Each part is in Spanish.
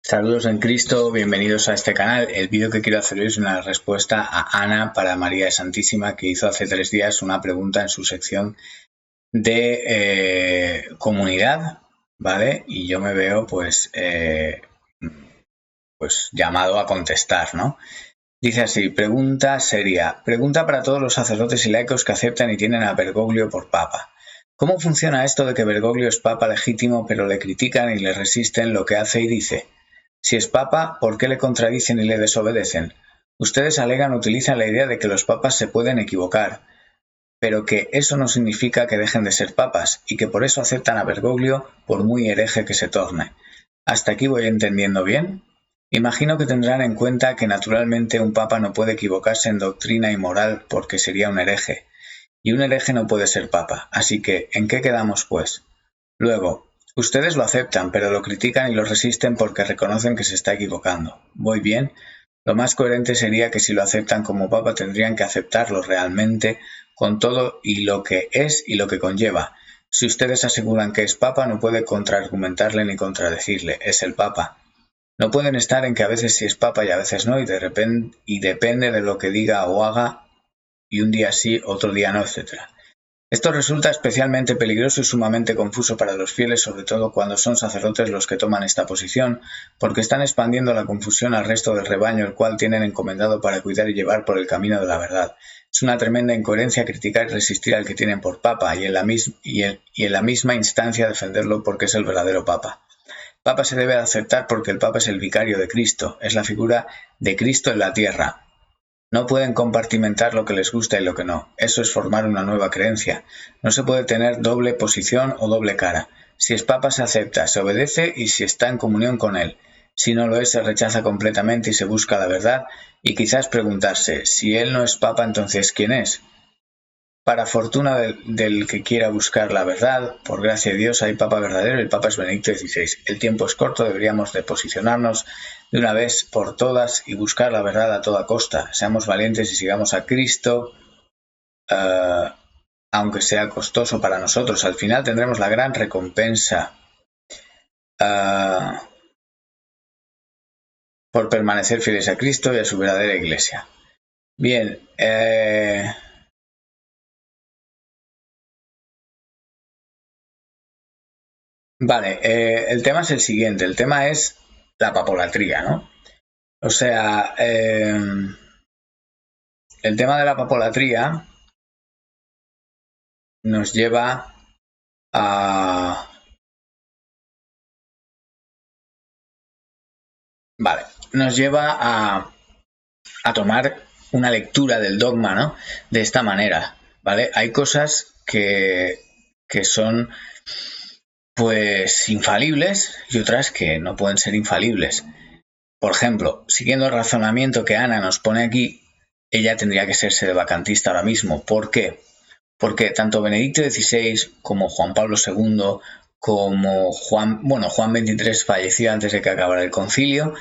Saludos en Cristo, bienvenidos a este canal. El vídeo que quiero hacer hoy es una respuesta a Ana para María Santísima, que hizo hace 3 días una pregunta en su sección de comunidad, ¿vale? Y yo me veo pues llamado a contestar, ¿no? Dice así, pregunta seria. Pregunta para todos los sacerdotes y laicos que aceptan y tienen a Bergoglio por papa. ¿Cómo funciona esto de que Bergoglio es papa legítimo, pero le critican y le resisten lo que hace y dice? Si es papa, ¿por qué le contradicen y le desobedecen? Ustedes alegan o utilizan la idea de que los papas se pueden equivocar, pero que eso no significa que dejen de ser papas y que por eso aceptan a Bergoglio por muy hereje que se torne. ¿Hasta aquí voy entendiendo bien? Imagino que tendrán en cuenta que naturalmente un papa no puede equivocarse en doctrina y moral porque sería un hereje, y un hereje no puede ser papa, así que ¿en qué quedamos pues? Luego, ustedes lo aceptan, pero lo critican y lo resisten porque reconocen que se está equivocando. ¿Voy bien? Lo más coherente sería que si lo aceptan como papa tendrían que aceptarlo realmente con todo y lo que es y lo que conlleva. Si ustedes aseguran que es papa, no puede contraargumentarle ni contradecirle, es el papa. No pueden estar en que a veces sí es papa y a veces no, y depende de lo que diga o haga, y un día sí, otro día no, etc. Esto resulta especialmente peligroso y sumamente confuso para los fieles, sobre todo cuando son sacerdotes los que toman esta posición, porque están expandiendo la confusión al resto del rebaño, el cual tienen encomendado para cuidar y llevar por el camino de la verdad. Es una tremenda incoherencia criticar y resistir al que tienen por papa, y en la misma instancia defenderlo porque es el verdadero papa. Papa se debe aceptar porque el Papa es el vicario de Cristo, es la figura de Cristo en la tierra. No pueden compartimentar lo que les gusta y lo que no. Eso es formar una nueva creencia. No se puede tener doble posición o doble cara. Si es Papa se acepta, se obedece y si está en comunión con él. Si no lo es, se rechaza completamente y se busca la verdad y quizás preguntarse, si él no es Papa, entonces ¿quién es? Para fortuna del que quiera buscar la verdad, por gracia de Dios hay Papa verdadero y el Papa es Benedicto XVI. El tiempo es corto, deberíamos de posicionarnos de una vez por todas y buscar la verdad a toda costa. Seamos valientes y sigamos a Cristo, aunque sea costoso para nosotros. Al final tendremos la gran recompensa por permanecer fieles a Cristo y a su verdadera Iglesia. Bien, vale, el tema es el siguiente, el tema es la papolatría, ¿no? O sea, el tema de la papolatría nos lleva a... Vale, nos lleva a tomar una lectura del dogma, ¿no? De esta manera, ¿vale? Hay cosas que son pues infalibles y otras que no pueden ser infalibles. Por ejemplo, siguiendo el razonamiento que Ana nos pone aquí, ella tendría que ser sedevacantista ahora mismo. ¿Por qué? Porque tanto Benedicto XVI como Juan Pablo II, como Juan XXIII falleció antes de que acabara el concilio,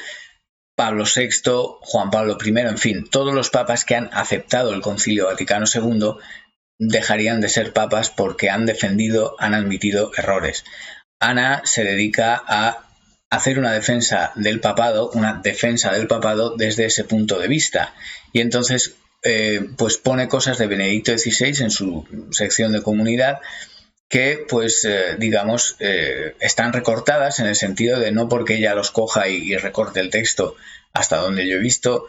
Pablo VI, Juan Pablo I, en fin, todos los papas que han aceptado el Concilio Vaticano II dejarían de ser papas porque han admitido errores. Ana se dedica a hacer una defensa del papado desde ese punto de vista. Y entonces pues pone cosas de Benedicto XVI en su sección de comunidad que pues están recortadas en el sentido de no porque ella los coja y recorte el texto hasta donde yo he visto,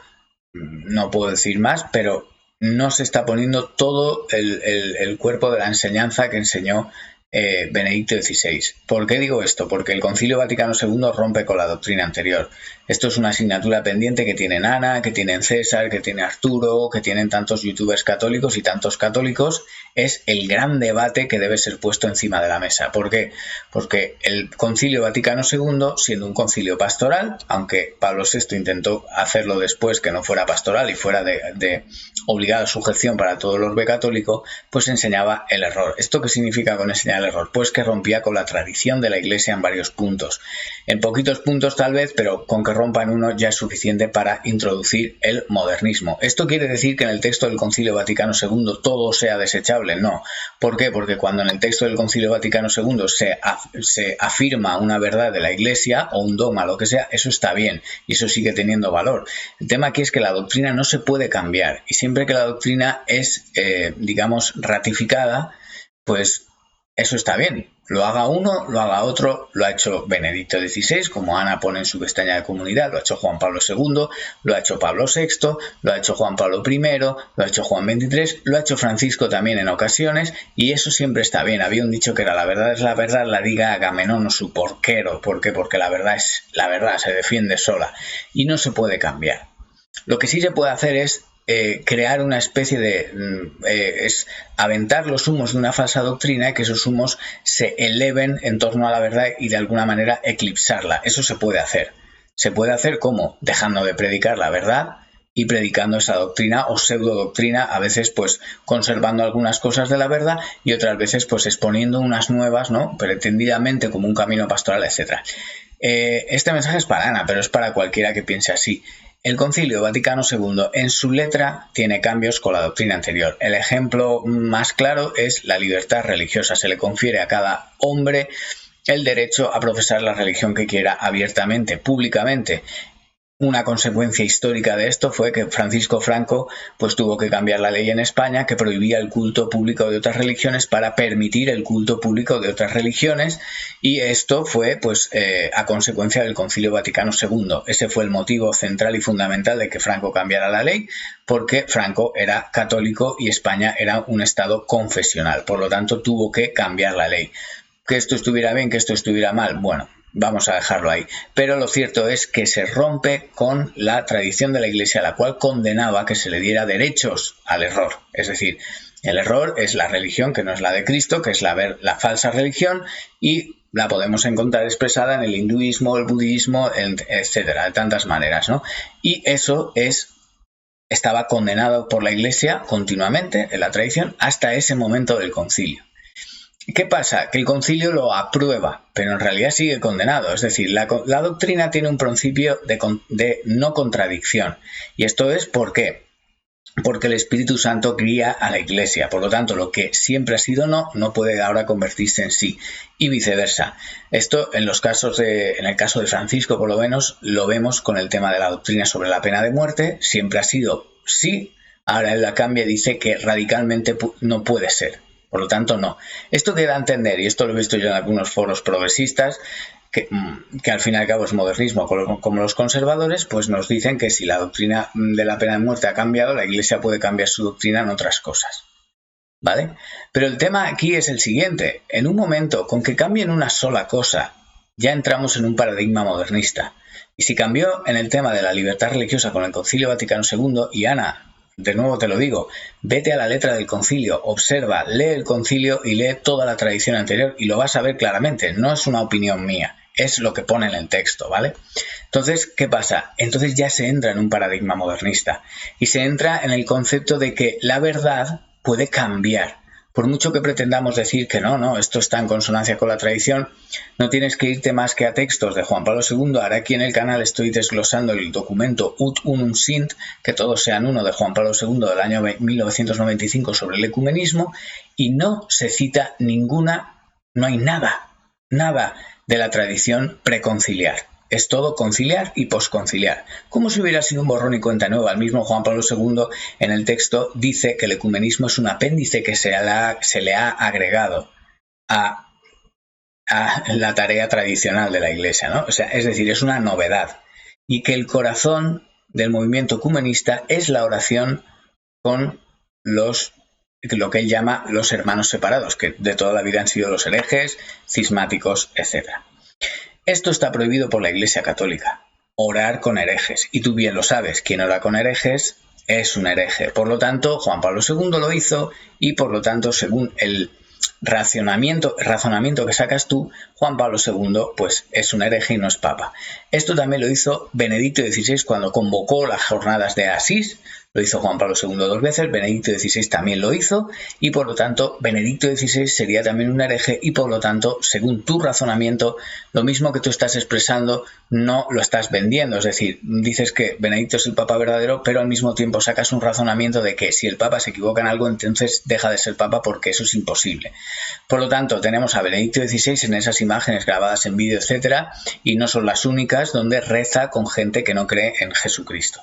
no puedo decir más, pero no se está poniendo todo el cuerpo de la enseñanza que enseñó Benedicto XVI. ¿Por qué digo esto? Porque el Concilio Vaticano II rompe con la doctrina anterior. Esto es una asignatura pendiente que tienen Ana, que tienen César, que tiene Arturo, que tienen tantos youtubers católicos y tantos católicos. Es el gran debate que debe ser puesto encima de la mesa. ¿Por qué? Porque el Concilio Vaticano II, siendo un concilio pastoral, aunque Pablo VI intentó hacerlo después que no fuera pastoral y fuera de obligada sujeción para todo el orbe católico, pues enseñaba el error. ¿Esto qué significa con enseñar tendencia al error? Pues que rompía con la tradición de la Iglesia en varios puntos. En poquitos puntos tal vez, pero con que rompa en uno ya es suficiente para introducir el modernismo. ¿Esto quiere decir que en el texto del Concilio Vaticano II todo sea desechable? No. ¿Por qué? Porque cuando en el texto del Concilio Vaticano II se afirma una verdad de la Iglesia o un dogma, lo que sea, eso está bien y eso sigue teniendo valor. El tema aquí es que la doctrina no se puede cambiar y siempre que la doctrina es, digamos, ratificada, pues eso está bien. Lo haga uno, lo haga otro, lo ha hecho Benedicto XVI, como Ana pone en su pestaña de comunidad, lo ha hecho Juan Pablo II, lo ha hecho Pablo VI, lo ha hecho Juan Pablo I, lo ha hecho Juan XXIII, lo ha hecho Francisco también en ocasiones, y eso siempre está bien. Había un dicho que era la verdad es la verdad, la diga Agamenón o su porquero. ¿Por qué? Porque la verdad es la verdad, se defiende sola y no se puede cambiar. Lo que sí se puede hacer es crear una especie de es aventar los humos de una falsa doctrina y que esos humos se eleven en torno a la verdad y de alguna manera eclipsarla. Eso se puede hacer. Se puede hacer ¿cómo? Dejando de predicar la verdad y predicando esa doctrina o pseudodoctrina, a veces pues conservando algunas cosas de la verdad y otras veces pues exponiendo unas nuevas, ¿no? Pretendidamente como un camino pastoral, etc. Este mensaje es para Ana, pero es para cualquiera que piense así. El Concilio Vaticano II en su letra tiene cambios con la doctrina anterior. El ejemplo más claro es la libertad religiosa. Se le confiere a cada hombre el derecho a profesar la religión que quiera abiertamente, públicamente. Una consecuencia histórica de esto fue que Francisco Franco pues tuvo que cambiar la ley en España que prohibía el culto público de otras religiones para permitir el culto público de otras religiones, y esto fue pues a consecuencia del Concilio Vaticano II. Ese fue el motivo central y fundamental de que Franco cambiara la ley, porque Franco era católico y España era un estado confesional, por lo tanto tuvo que cambiar la ley. Que esto estuviera bien, que esto estuviera mal, bueno, vamos a dejarlo ahí. Pero lo cierto es que se rompe con la tradición de la Iglesia, la cual condenaba que se le diera derechos al error. Es decir, el error es la religión que no es la de Cristo, que es la falsa religión, y la podemos encontrar expresada en el hinduismo, el budismo, etcétera, de tantas maneras, ¿no? Y eso estaba condenado por la Iglesia continuamente en la tradición hasta ese momento del concilio. ¿Qué pasa? Que el concilio lo aprueba, pero en realidad sigue condenado. Es decir, la doctrina tiene un principio de no contradicción. ¿Y esto es por qué? Porque el Espíritu Santo guía a la Iglesia. Por lo tanto, lo que siempre ha sido no puede ahora convertirse en sí. Y viceversa. Esto en el caso de Francisco, por lo menos, lo vemos con el tema de la doctrina sobre la pena de muerte. Siempre ha sido sí. Ahora él la cambia y dice que radicalmente no puede ser. Por lo tanto, no. Esto que da a entender, y esto lo he visto yo en algunos foros progresistas, que al fin y al cabo es modernismo como los conservadores, pues nos dicen que si la doctrina de la pena de muerte ha cambiado, la Iglesia puede cambiar su doctrina en otras cosas. ¿Vale? Pero el tema aquí es el siguiente. En un momento, con que cambien una sola cosa, ya entramos en un paradigma modernista. Y si cambió en el tema de la libertad religiosa con el Concilio Vaticano II, y Ana, de nuevo te lo digo, vete a la letra del concilio, observa, lee el concilio y lee toda la tradición anterior y lo vas a ver claramente. No es una opinión mía, es lo que pone en el texto, ¿vale? Entonces, ¿qué pasa? Entonces ya se entra en un paradigma modernista y se entra en el concepto de que la verdad puede cambiar. Por mucho que pretendamos decir que no, esto está en consonancia con la tradición, no tienes que irte más que a textos de Juan Pablo II. Ahora aquí en el canal estoy desglosando el documento Ut Unum Sint, que todos sean uno, de Juan Pablo II del año 1995 sobre el ecumenismo, y no se cita no hay nada de la tradición preconciliar. Es todo conciliar y posconciliar. Como si hubiera sido un borrón y cuenta nueva. El mismo Juan Pablo II en el texto dice que el ecumenismo es un apéndice que se le ha agregado a la tarea tradicional de la Iglesia, ¿no? O sea, es decir, es una novedad. Y que el corazón del movimiento ecumenista es la oración con lo que él llama los hermanos separados, que de toda la vida han sido los herejes, cismáticos, etc. Esto está prohibido por la Iglesia Católica, orar con herejes. Y tú bien lo sabes, quien ora con herejes es un hereje. Por lo tanto, Juan Pablo II lo hizo y por lo tanto, según el razonamiento que sacas tú, Juan Pablo II pues es un hereje y no es papa. Esto también lo hizo Benedicto XVI cuando convocó las jornadas de Asís, Lo hizo Juan Pablo II 2 veces, Benedicto XVI también lo hizo y por lo tanto Benedicto XVI sería también un hereje y por lo tanto, según tu razonamiento, lo mismo que tú estás expresando no lo estás vendiendo. Es decir, dices que Benedicto es el Papa verdadero, pero al mismo tiempo sacas un razonamiento de que si el Papa se equivoca en algo, entonces deja de ser Papa porque eso es imposible. Por lo tanto, tenemos a Benedicto XVI en esas imágenes grabadas en vídeo, etcétera, y no son las únicas donde reza con gente que no cree en Jesucristo.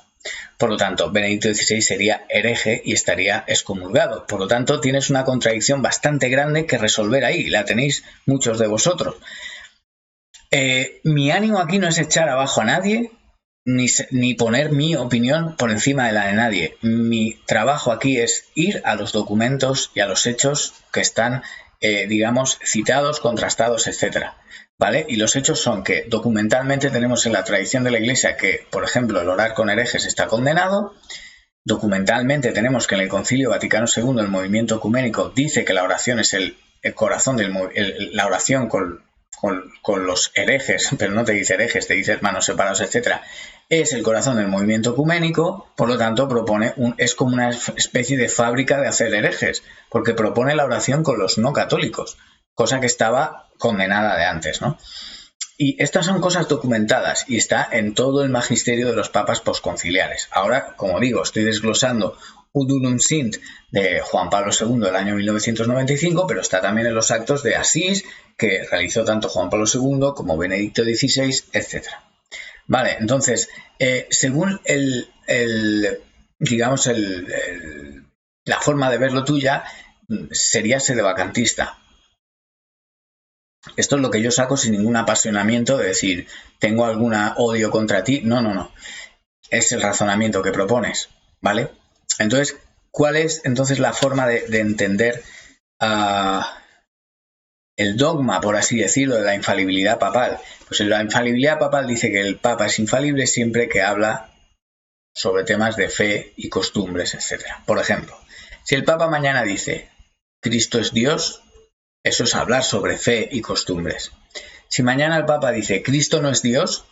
Por lo tanto, Benedicto XVI sería hereje y estaría excomulgado. Por lo tanto, tienes una contradicción bastante grande que resolver ahí. La tenéis muchos de vosotros. Mi ánimo aquí no es echar abajo a nadie, ni poner mi opinión por encima de la de nadie. Mi trabajo aquí es ir a los documentos y a los hechos que están, digamos, citados, contrastados, etcétera. ¿Vale? Y los hechos son que documentalmente tenemos en la tradición de la Iglesia que, por ejemplo, el orar con herejes está condenado. Documentalmente tenemos que en el Concilio Vaticano II el movimiento ecuménico dice que la oración es el corazón la oración con los herejes, pero no te dice herejes, te dice hermanos separados, etcétera, es el corazón del movimiento ecuménico. Por lo tanto propone es como una especie de fábrica de hacer herejes, porque propone la oración con los no católicos, cosa que estaba condenada de antes, ¿no? Y estas son cosas documentadas y está en todo el magisterio de los papas posconciliares. Ahora, como digo, estoy desglosando Udunum Sint de Juan Pablo II del año 1995, pero está también en los actos de Asís que realizó tanto Juan Pablo II como Benedicto XVI, etc. Vale, entonces, según digamos, la forma de verlo tuya, sería sedevacantista. Esto es lo que yo saco sin ningún apasionamiento de decir, tengo algún odio contra ti. No, no, no. Es el razonamiento que propones, ¿vale? Entonces, ¿cuál es entonces la forma de entender el dogma, por así decirlo, de la infalibilidad papal? Pues en la infalibilidad papal dice que el Papa es infalible siempre que habla sobre temas de fe y costumbres, etc. Por ejemplo, si el Papa mañana dice, Cristo es Dios, eso es hablar sobre fe y costumbres. Si mañana el Papa dice, Cristo no es Dios,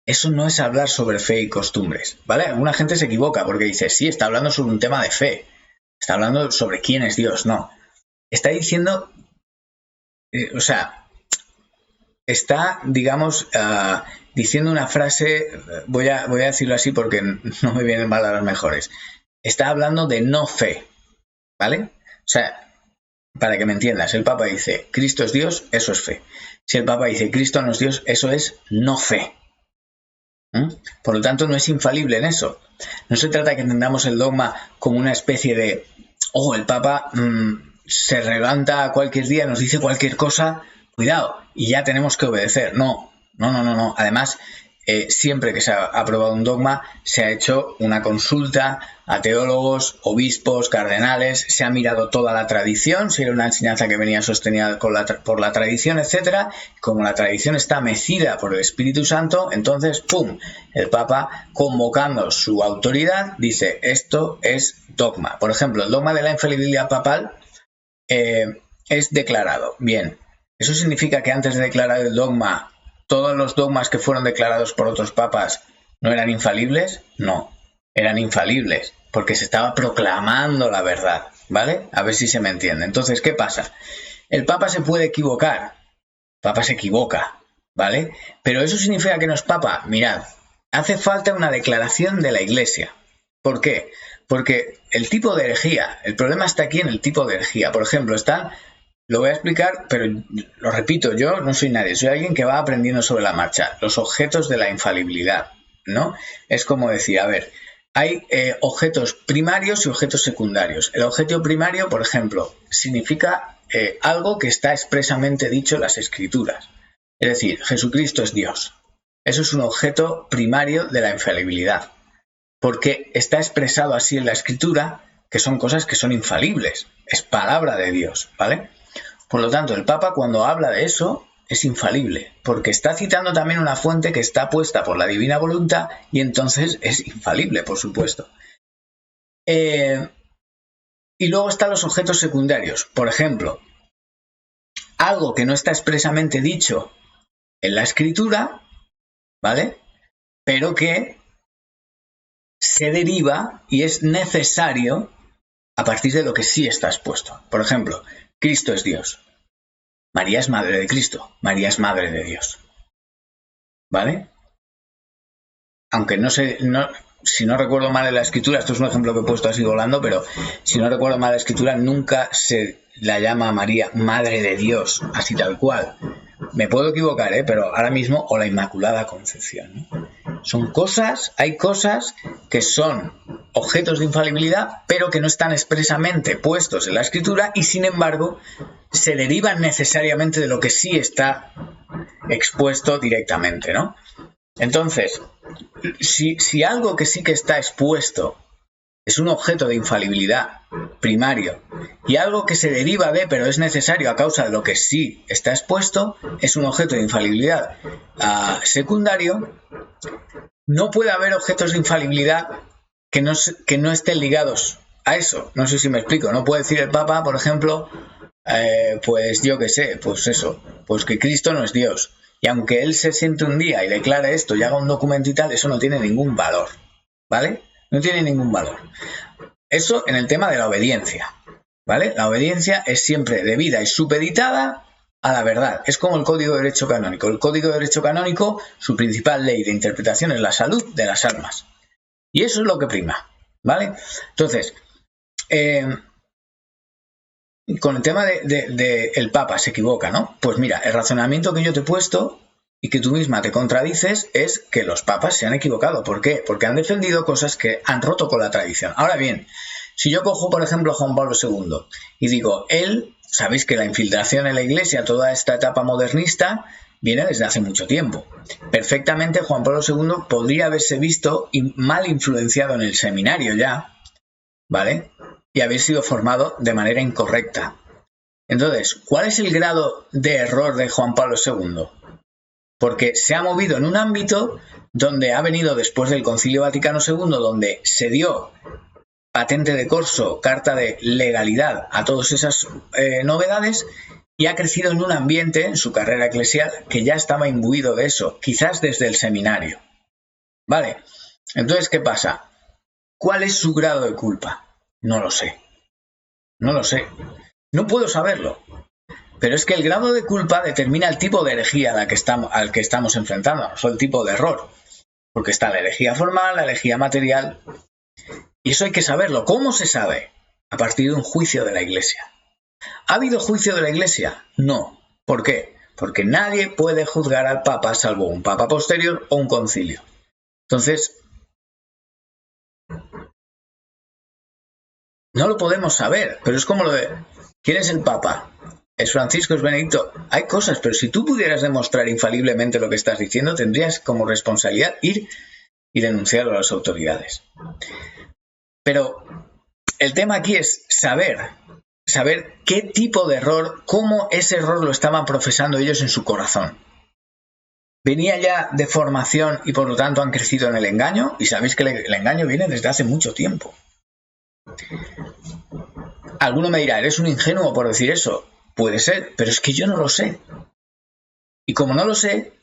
eso no es hablar sobre fe y costumbres, ¿vale? Alguna gente se equivoca porque dice, sí, está hablando sobre un tema de fe, está hablando sobre quién es Dios. No, está diciendo, está, digamos, diciendo una frase, voy a decirlo así porque no me vienen palabras mejores, está hablando de no fe, ¿vale? O sea, para que me entiendas, el Papa dice, Cristo es Dios, eso es fe. Si el Papa dice, Cristo no es Dios, eso es no fe. Por lo tanto, no es infalible en eso. No se trata de que entendamos el dogma como una especie de, el Papa se levanta cualquier día, nos dice cualquier cosa, cuidado, y ya tenemos que obedecer. No. Además, siempre que se ha aprobado un dogma, se ha hecho una consulta a teólogos, obispos, cardenales, se ha mirado toda la tradición, si era una enseñanza que venía sostenida por la tradición, etcétera. Como la tradición está mecida por el Espíritu Santo, entonces, ¡pum!, el Papa, convocando su autoridad, dice, esto es dogma. Por ejemplo, el dogma de la infalibilidad papal es declarado. Bien, ¿eso significa que antes de declarar el dogma, todos los dogmas que fueron declarados por otros papas no eran infalibles? No, eran infalibles, porque se estaba proclamando la verdad, ¿vale? A ver si se me entiende. Entonces, ¿qué pasa? El Papa se puede equivocar, el Papa se equivoca, ¿vale? Pero ¿eso significa que no es Papa? Mirad, hace falta una declaración de la Iglesia. ¿Por qué? Porque el tipo de herejía, el problema está aquí en el tipo de herejía. Por ejemplo, lo voy a explicar, pero lo repito, yo no soy nadie, soy alguien que va aprendiendo sobre la marcha. Los objetos de la infalibilidad, ¿no? Es como decir, a ver, hay objetos primarios y objetos secundarios. El objeto primario, por ejemplo, significa algo que está expresamente dicho en las Escrituras. Es decir, Jesucristo es Dios. Eso es un objeto primario de la infalibilidad, porque está expresado así en la Escritura, que son cosas que son infalibles. Es palabra de Dios, ¿vale? Por lo tanto, el Papa cuando habla de eso es infalible, porque está citando también una fuente que está puesta por la divina voluntad y entonces es infalible, por supuesto. Y luego están los objetos secundarios. Por ejemplo, algo que no está expresamente dicho en la Escritura, ¿vale? Pero que se deriva y es necesario a partir de lo que sí está expuesto. Por ejemplo, Cristo es Dios. María es madre de Cristo. María es madre de Dios. ¿Vale? Aunque si no recuerdo mal en la escritura, esto es un ejemplo que he puesto así volando, pero si no recuerdo mal la escritura, nunca se la llama a María madre de Dios, así tal cual. Me puedo equivocar, pero ahora mismo, o la Inmaculada Concepción, ¿no? Hay cosas que son objetos de infalibilidad, pero que no están expresamente puestos en la escritura y sin embargo se derivan necesariamente de lo que sí está expuesto directamente, ¿no? Entonces, si algo que sí que está expuesto es un objeto de infalibilidad primario y algo que se deriva de, pero es necesario a causa de lo que sí está expuesto, es un objeto de infalibilidad secundario, no puede haber objetos de infalibilidad que no estén ligados a eso. No sé si me explico. No puede decir el Papa, por ejemplo, pues yo qué sé, pues eso, pues que Cristo no es Dios. Y aunque él se siente un día y declare esto y haga un documento y tal, eso no tiene ningún valor, ¿vale? No tiene ningún valor. Eso en el tema de la obediencia, ¿vale? La obediencia es siempre debida y supeditada a la verdad. Es como el Código de Derecho Canónico. El Código de Derecho Canónico, su principal ley de interpretación es la salud de las almas. Y eso es lo que prima, ¿vale? Entonces, con el tema de el Papa se equivoca, ¿no? Pues mira, el razonamiento que yo te he puesto y que tú misma te contradices es que los papas se han equivocado. ¿Por qué? Porque han defendido cosas que han roto con la tradición. Ahora bien, si yo cojo, por ejemplo, a Juan Pablo II y digo, sabéis que la infiltración en la Iglesia, toda esta etapa modernista, viene desde hace mucho tiempo. Perfectamente Juan Pablo II podría haberse visto mal influenciado en el seminario ya, ¿vale? Y haber sido formado de manera incorrecta. Entonces, ¿cuál es el grado de error de Juan Pablo II? Porque se ha movido en un ámbito donde ha venido después del Concilio Vaticano II, donde se dio patente de corso, carta de legalidad a todas esas novedades, y ha crecido en un ambiente, en su carrera eclesial, que ya estaba imbuido de eso, quizás desde el seminario. Vale, entonces, ¿qué pasa? ¿Cuál es su grado de culpa? No lo sé. No lo sé. No puedo saberlo. Pero es que el grado de culpa determina el tipo de herejía al que estamos enfrentándonos, o el tipo de error. Porque está la herejía formal, la herejía material. Y eso hay que saberlo. ¿Cómo se sabe? A partir de un juicio de la Iglesia. ¿Ha habido juicio de la Iglesia? No. ¿Por qué? Porque nadie puede juzgar al Papa salvo un Papa posterior o un concilio. Entonces, no lo podemos saber, pero es como lo de ¿quién es el Papa? ¿Es Francisco? ¿Es Benedicto? Hay cosas, pero si tú pudieras demostrar infaliblemente lo que estás diciendo, tendrías como responsabilidad ir y denunciarlo a las autoridades. Pero el tema aquí es saber qué tipo de error, cómo ese error lo estaban profesando ellos en su corazón. Venía ya de formación y por lo tanto han crecido en el engaño, y sabéis que el engaño viene desde hace mucho tiempo. Alguno me dirá, ¿eres un ingenuo por decir eso? Puede ser, pero es que yo no lo sé. Y como no lo sé,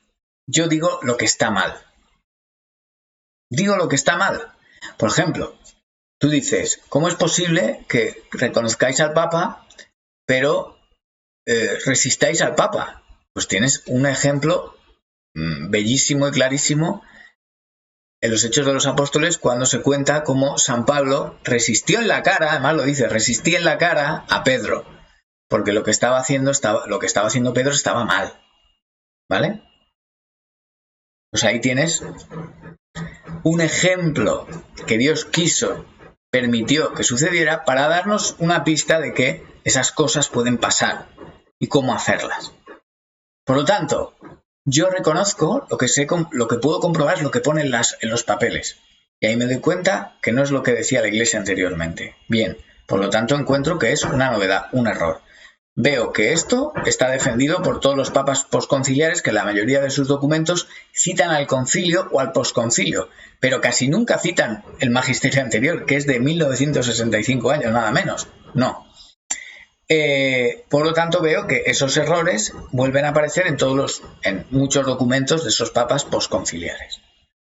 yo digo lo que está mal. Digo lo que está mal. Por ejemplo, tú dices, ¿cómo es posible que reconozcáis al Papa, pero resistáis al Papa? Pues tienes un ejemplo bellísimo y clarísimo en los Hechos de los Apóstoles, cuando se cuenta cómo San Pablo resistió en la cara, además lo dice, resistía en la cara a Pedro, porque lo que estaba haciendo Pedro estaba mal, ¿vale? Pues ahí tienes un ejemplo que Dios permitió que sucediera para darnos una pista de que esas cosas pueden pasar y cómo hacerlas. Por lo tanto, yo reconozco lo que puedo comprobar es lo que pone en los papeles. Y ahí me doy cuenta que no es lo que decía la Iglesia anteriormente. Bien, por lo tanto encuentro que es una novedad, un error. Veo que esto está defendido por todos los papas posconciliares que en la mayoría de sus documentos citan al concilio o al posconcilio, pero casi nunca citan el magisterio anterior, que es de 1965 años, nada menos. No. Por lo tanto, veo que esos errores vuelven a aparecer en muchos documentos de esos papas posconciliares.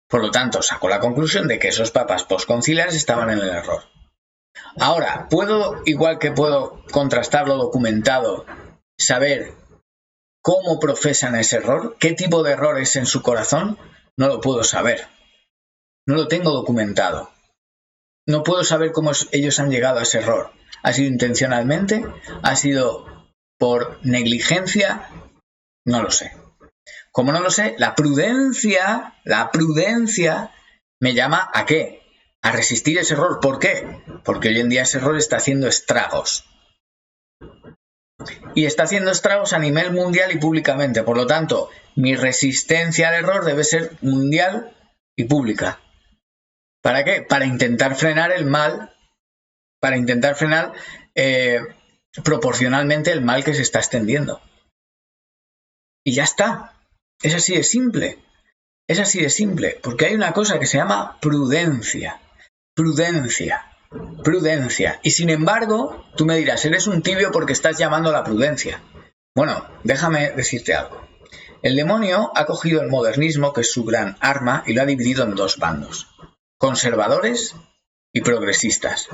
Por lo tanto, saco la conclusión de que esos papas postconciliares estaban en el error. Ahora, igual que puedo contrastar lo documentado, saber cómo profesan ese error, qué tipo de error es en su corazón, no lo puedo saber. No lo tengo documentado. No puedo saber cómo ellos han llegado a ese error. ¿Ha sido intencionalmente? ¿Ha sido por negligencia? No lo sé. Como no lo sé, la prudencia me llama ¿a qué? A resistir ese error. ¿Por qué? Porque hoy en día ese error está haciendo estragos. Y está haciendo estragos a nivel mundial y públicamente. Por lo tanto, mi resistencia al error debe ser mundial y pública. ¿Para qué? Para intentar frenar el mal, para intentar frenar proporcionalmente el mal que se está extendiendo. Y ya está. Es así de simple. Es así de simple. Porque hay una cosa que se llama prudencia. Prudencia. Y sin embargo, tú me dirás, eres un tibio porque estás llamando a la prudencia. Bueno, déjame decirte algo. El demonio ha cogido el modernismo, que es su gran arma, y lo ha dividido en dos bandos. Conservadores y progresistas.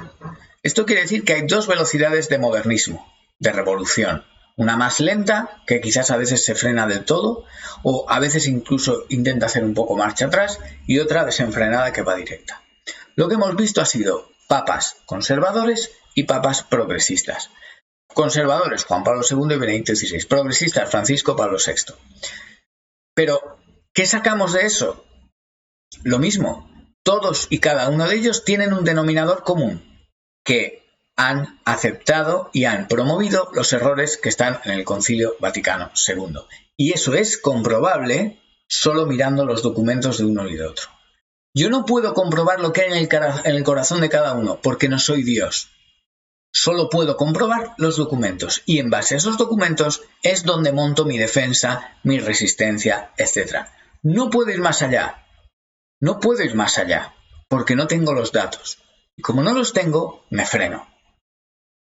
Esto quiere decir que hay dos velocidades de modernismo, de revolución. Una más lenta, que quizás a veces se frena del todo, o a veces incluso intenta hacer un poco marcha atrás, y otra desenfrenada que va directa. Lo que hemos visto ha sido papas conservadores y papas progresistas. Conservadores, Juan Pablo II y Benedicto XVI. Progresistas, Francisco Pablo VI. Pero, ¿qué sacamos de eso? Lo mismo. Todos y cada uno de ellos tienen un denominador común, que han aceptado y han promovido los errores que están en el Concilio Vaticano II. Y eso es comprobable solo mirando los documentos de uno y de otro. Yo no puedo comprobar lo que hay en el corazón de cada uno, porque no soy Dios. Solo puedo comprobar los documentos, y en base a esos documentos es donde monto mi defensa, mi resistencia, etc. No puedo ir más allá. No puedo ir más allá, porque no tengo los datos. Y como no los tengo, me freno.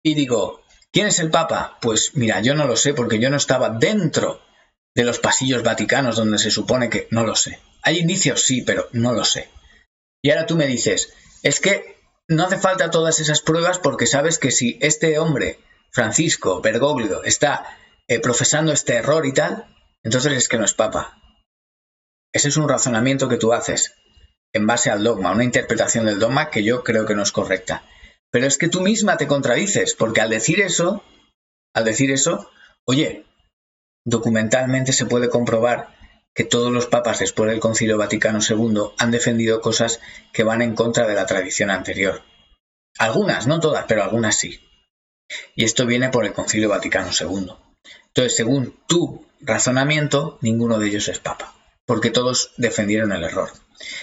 Y digo, ¿quién es el Papa? Pues mira, yo no lo sé, porque yo no estaba dentro de los pasillos vaticanos donde se supone que no lo sé. Hay indicios, sí, pero no lo sé. Y ahora tú me dices, es que no hace falta todas esas pruebas porque sabes que si este hombre, Francisco Bergoglio, está profesando este error y tal, entonces es que no es Papa. Ese es un razonamiento que tú haces en base al dogma, una interpretación del dogma que yo creo que no es correcta. Pero es que tú misma te contradices, porque al decir eso, oye, documentalmente se puede comprobar que todos los papas después del Concilio Vaticano II han defendido cosas que van en contra de la tradición anterior. Algunas, no todas, pero algunas sí. Y esto viene por el Concilio Vaticano II. Entonces, según tu razonamiento, ninguno de ellos es papa, porque todos defendieron el error.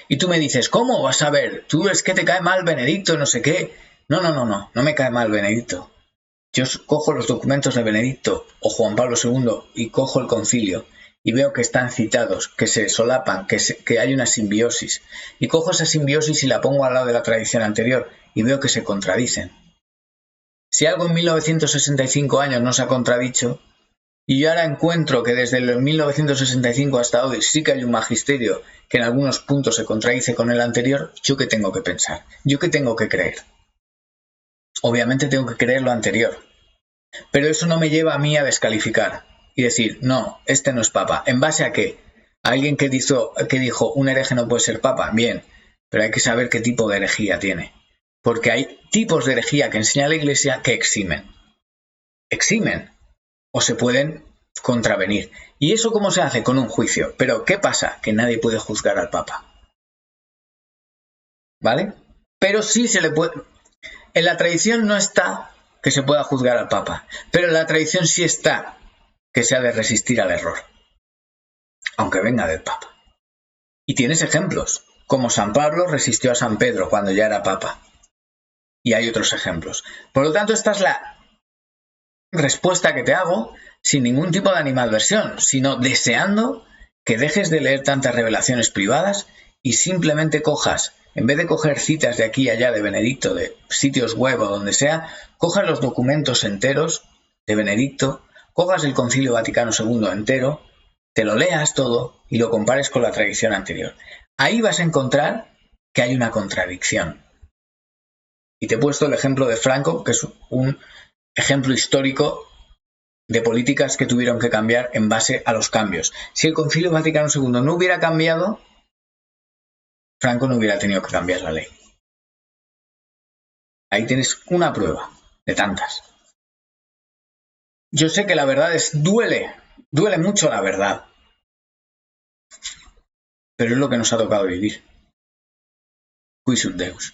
Y tú me dices, ¿cómo vas a ver? Tú es que te cae mal Benedicto, no sé qué. No me cae mal Benedicto. Yo cojo los documentos de Benedicto o Juan Pablo II y cojo el concilio y veo que están citados, que se solapan, que hay una simbiosis. Y cojo esa simbiosis y la pongo al lado de la tradición anterior y veo que se contradicen. Si algo en 1965 años no se ha contradicho, y yo ahora encuentro que desde el 1965 hasta hoy sí que hay un magisterio que en algunos puntos se contradice con el anterior, ¿yo qué tengo que pensar? ¿Yo qué tengo que creer? Obviamente tengo que creer lo anterior. Pero eso no me lleva a mí a descalificar y decir, no, este no es papa. ¿En base a qué? ¿A alguien que dijo un hereje no puede ser papa? Bien, pero hay que saber qué tipo de herejía tiene. Porque hay tipos de herejía que enseña la Iglesia que eximen. Eximen. O se pueden contravenir. ¿Y eso cómo se hace? Con un juicio. Pero ¿qué pasa? Que nadie puede juzgar al papa. ¿Vale? Pero sí se le puede... En la tradición no está que se pueda juzgar al Papa, pero en la tradición sí está que se ha de resistir al error, aunque venga del Papa. Y tienes ejemplos, como San Pablo resistió a San Pedro cuando ya era Papa. Y hay otros ejemplos. Por lo tanto, esta es la respuesta que te hago sin ningún tipo de animadversión, sino deseando que dejes de leer tantas revelaciones privadas y simplemente cojas, en vez de coger citas de aquí y allá de Benedicto, de sitios web o donde sea, cojas los documentos enteros de Benedicto, cojas el Concilio Vaticano II entero, te lo leas todo y lo compares con la tradición anterior. ahí vas a encontrar que hay una contradicción. Y te he puesto el ejemplo de Franco, que es un ejemplo histórico de políticas que tuvieron que cambiar en base a los cambios. Si el Concilio Vaticano II no hubiera cambiado, Franco no hubiera tenido que cambiar la ley. Ahí tienes una prueba de tantas. Yo sé que la verdad duele mucho la verdad, pero es lo que nos ha tocado vivir. Qui sunt Deus.